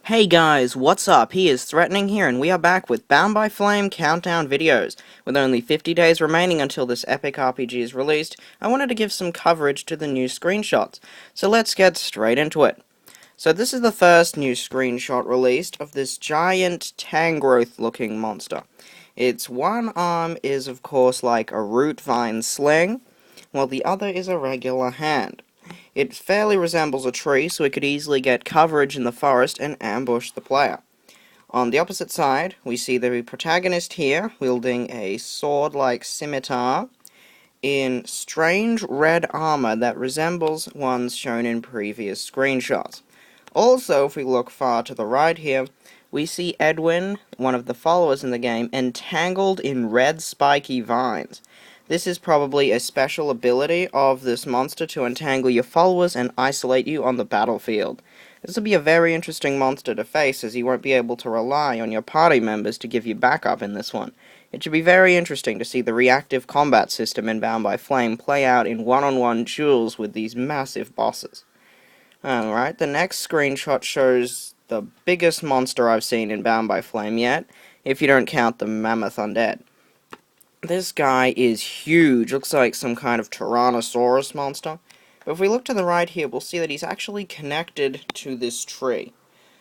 Hey guys, what's up? He is Threatening here, and we are back with Bound by Flame countdown videos. With only 50 days remaining until this epic RPG is released, I wanted to give some coverage to the new screenshots. So let's get straight into it. So this is the first new screenshot released of this giant Tangrowth looking monster. Its one arm is of course like a root vine sling, while the other is a regular hand. It fairly resembles a tree, so it could easily get coverage in the forest and ambush the player. On the opposite side, we see the protagonist here, wielding a sword-like scimitar, in strange red armor that resembles ones shown in previous screenshots. Also, if we look far to the right here, we see Edwin, one of the followers in the game, entangled in red spiky vines. This is probably a special ability of this monster to entangle your followers and isolate you on the battlefield. This will be a very interesting monster to face, as you won't be able to rely on your party members to give you backup in this one. It should be very interesting to see the reactive combat system in Bound by Flame play out in one-on-one duels with these massive bosses. Alright, the next screenshot shows the biggest monster I've seen in Bound by Flame yet, if you don't count the Mammoth Undead. This guy is huge, looks like some kind of Tyrannosaurus monster. But if we look to the right here, we'll see that he's actually connected to this tree.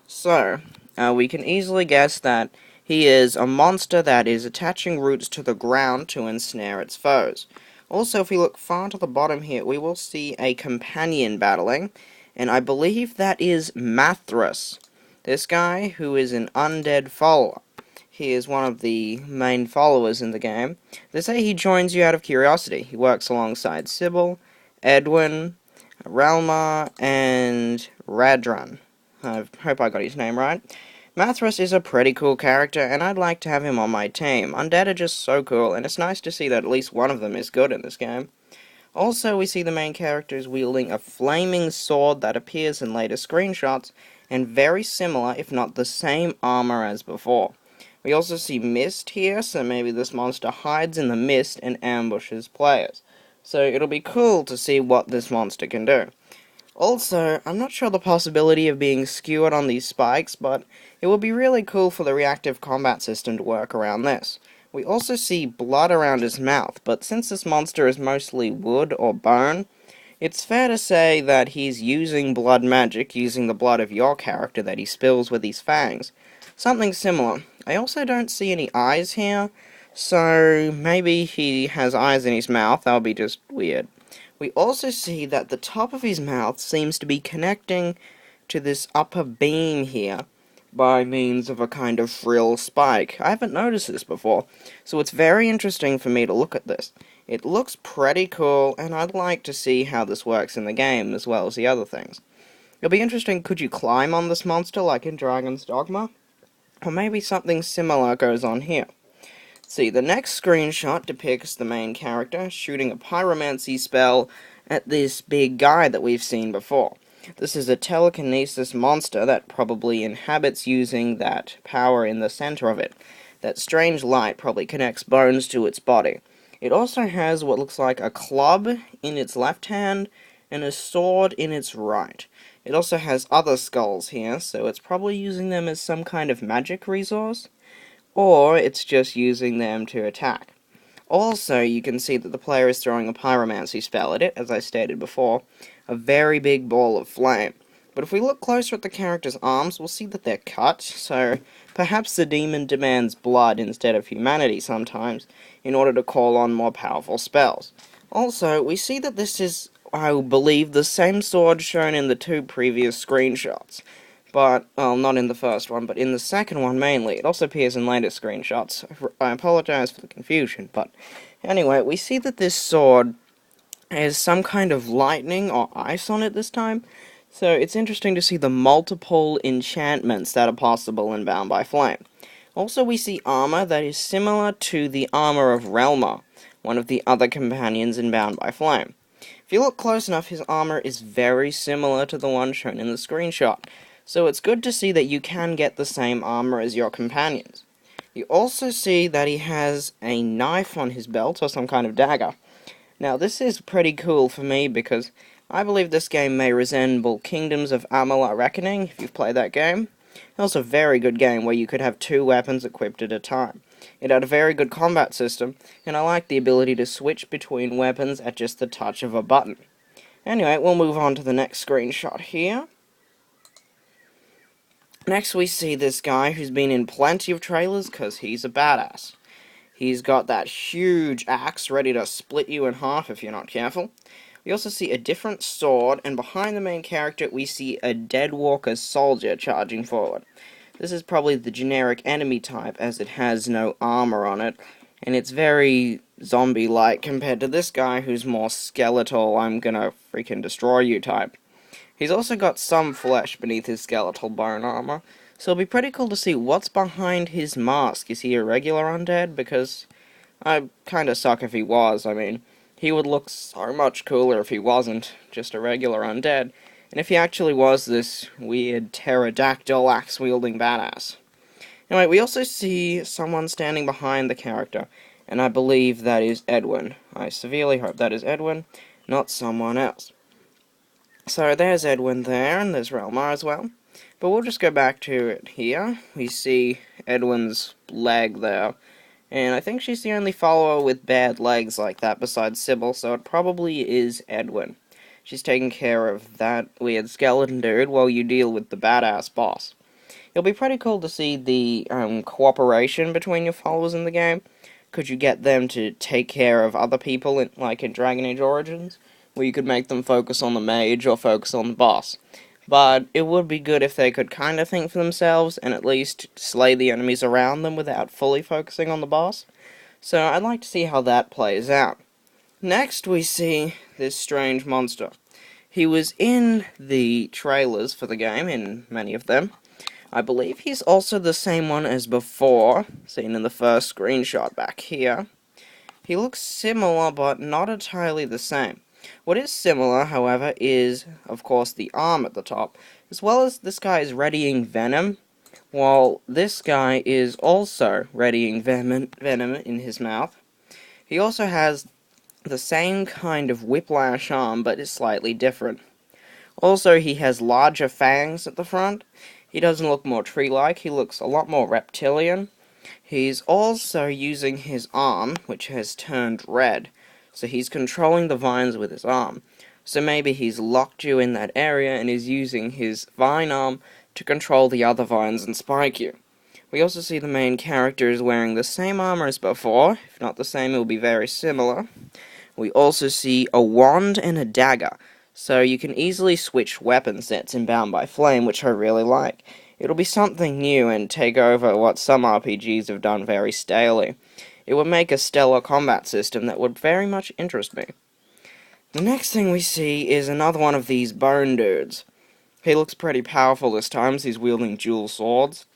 So, we can easily guess that he is a monster that is attaching roots to the ground to ensnare its foes. Also, if we look far to the bottom here, we will see a companion battling, and I believe that is Mathrus. This guy, who is an undead follower. He is one of the main followers in the game. They say he joins you out of curiosity. He works alongside Sybil, Edwin, Relma, and Radran. I hope I got his name right. Mathrus is a pretty cool character, and I'd like to have him on my team. Undead are just so cool, and it's nice to see that at least one of them is good in this game. Also, we see the main characters wielding a flaming sword that appears in later screenshots, and very similar, if not the same armor as before. We also see mist here, so maybe this monster hides in the mist and ambushes players. So it'll be cool to see what this monster can do. Also, I'm not sure the possibility of being skewered on these spikes, but it would be really cool for the reactive combat system to work around this. We also see blood around his mouth, but since this monster is mostly wood or bone, it's fair to say that he's using blood magic, using the blood of your character that he spills with his fangs. Something similar. I also don't see any eyes here, so maybe he has eyes in his mouth. That would be just weird. We also see that the top of his mouth seems to be connecting to this upper beam here by means of a kind of frill spike. I haven't noticed this before, so it's very interesting for me to look at this. It looks pretty cool, and I'd like to see how this works in the game as well as the other things. It'll be interesting, could you climb on this monster like in Dragon's Dogma? Or maybe something similar goes on here. See, the next screenshot depicts the main character shooting a pyromancy spell at this big guy that we've seen before. This is a telekinesis monster that probably inhabits using that power in the center of it. That strange light probably connects bones to its body. It also has what looks like a club in its left hand and a sword in its right. It also has other skulls here, so it's probably using them as some kind of magic resource, or it's just using them to attack. Also, you can see that the player is throwing a pyromancy spell at it, as I stated before, a very big ball of flame. But if we look closer at the character's arms, we'll see that they're cut, so perhaps the demon demands blood instead of humanity sometimes, in order to call on more powerful spells. Also, we see that this is, I believe, the same sword shown in the two previous screenshots. But, well, not in the first one, but in the second one mainly. It also appears in later screenshots. I apologize for the confusion, but anyway, we see that this sword has some kind of lightning or ice on it this time. So it's interesting to see the multiple enchantments that are possible in Bound by Flame. Also, we see armor that is similar to the armor of Relma, one of the other companions in Bound by Flame. If you look close enough, his armor is very similar to the one shown in the screenshot. So it's good to see that you can get the same armor as your companions. You also see that he has a knife on his belt, or some kind of dagger. Now this is pretty cool for me because I believe this game may resemble Kingdoms of Amalur Reckoning, if you've played that game. It was a very good game where you could have 2 weapons equipped at a time. It had a very good combat system, and I liked the ability to switch between weapons at just the touch of a button. Anyway, we'll move on to the next screenshot here. Next we see this guy who's been in plenty of trailers because he's a badass. He's got that huge axe ready to split you in half if you're not careful. We also see a different sword, and behind the main character we see a Deadwalker soldier charging forward. This is probably the generic enemy type, as it has no armor on it, and it's very zombie-like compared to this guy who's more skeletal, I'm gonna freaking destroy you type. He's also got some flesh beneath his skeletal bone armor, so it'll be pretty cool to see what's behind his mask. Is he a regular undead? Because I kinda suck if he was. I mean, he would look so much cooler if he wasn't just a regular undead, and if he actually was this weird pterodactyl axe-wielding badass. Anyway, we also see someone standing behind the character, and I believe that is Edwin. I severely hope that is Edwin, not someone else. So there's Edwin there, and there's Relmar as well. But we'll just go back to it here. We see Edwin's leg there. And I think she's the only follower with bad legs like that besides Sybil, so it probably is Edwin. She's taking care of that weird skeleton dude while you deal with the badass boss. It'll be pretty cool to see the cooperation between your followers in the game. Could you get them to take care of other people, like in Dragon Age Origins, where you could make them focus on the mage or focus on the boss? But it would be good if they could kind of think for themselves and at least slay the enemies around them without fully focusing on the boss. So I'd like to see how that plays out. Next we see this strange monster. He was in the trailers for the game, in many of them. I believe he's also the same one as before, seen in the first screenshot back here. He looks similar, but not entirely the same. What is similar, however, is, of course, the arm at the top, as well as this guy is readying venom, while this guy is also readying venom in his mouth. He also has the same kind of whiplash arm, but is slightly different. Also, he has larger fangs at the front. He doesn't look more tree-like, he looks a lot more reptilian. He's also using his arm, which has turned red, so he's controlling the vines with his arm. So maybe he's locked you in that area and is using his vine arm to control the other vines and spike you. We also see the main character is wearing the same armor as before. If not the same, it will be very similar. We also see a wand and a dagger, so you can easily switch weapon sets in Bound by Flame, which I really like. It'll be something new and take over what some RPGs have done very stalely. It would make a stellar combat system that would very much interest me. The next thing we see is another one of these bone dudes. He looks pretty powerful this time, as he's wielding dual swords,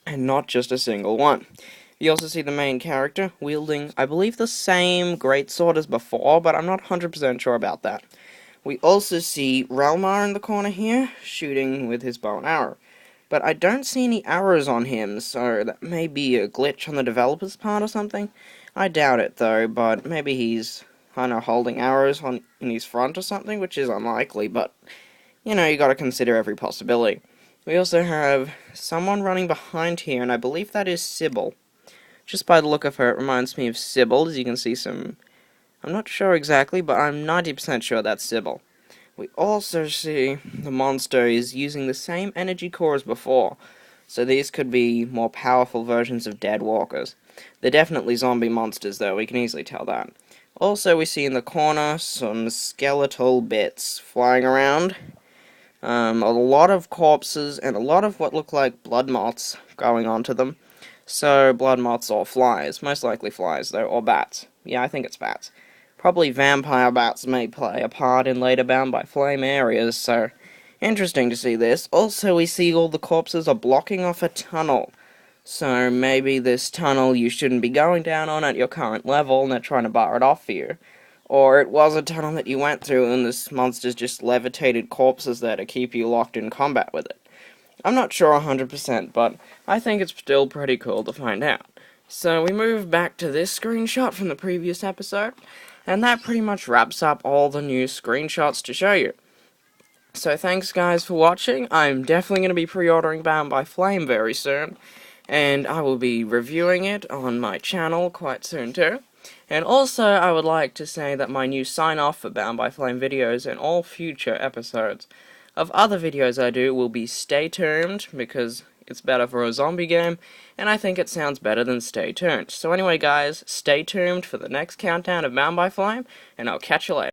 and not just a single one. You also see the main character wielding, I believe, the same greatsword as before, but I'm not 100% sure about that. We also see Relmar in the corner here, shooting with his bow and arrow. But I don't see any arrows on him, so that may be a glitch on the developer's part or something. I doubt it, though, but maybe he's, I don't know, holding arrows in his front or something, which is unlikely, but, you know, you gotta consider every possibility. We also have someone running behind here, and I believe that is Sybil. Just by the look of her, it reminds me of Sybil, as you can see some... I'm not sure exactly, but I'm 90% sure that's Sybil. We also see the monster is using the same energy core as before, so these could be more powerful versions of Deadwalkers. They're definitely zombie monsters, though, we can easily tell that. Also, we see in the corner some skeletal bits flying around. A lot of corpses and a lot of what look like blood moths going onto them. So, blood moths or flies. Most likely flies, though, or bats. Yeah, I think it's bats. Probably vampire bats may play a part in later Bound by Flame areas, so interesting to see this. Also, we see all the corpses are blocking off a tunnel. So maybe this tunnel you shouldn't be going down on at your current level, and they're trying to bar it off for you. Or it was a tunnel that you went through, and this monster's just levitated corpses there to keep you locked in combat with it. I'm not sure 100%, but I think it's still pretty cool to find out. So we move back to this screenshot from the previous episode. And that pretty much wraps up all the new screenshots to show you. So thanks guys for watching. I'm definitely going to be pre-ordering Bound by Flame very soon, and I will be reviewing it on my channel quite soon too. And also, I would like to say that my new sign-off for Bound by Flame videos and all future episodes of other videos I do will be Stay Tuned, because it's better for a zombie game, and I think it sounds better than Stay Tuned. So anyway guys, stay tuned for the next countdown of Bound by Flame, and I'll catch you later.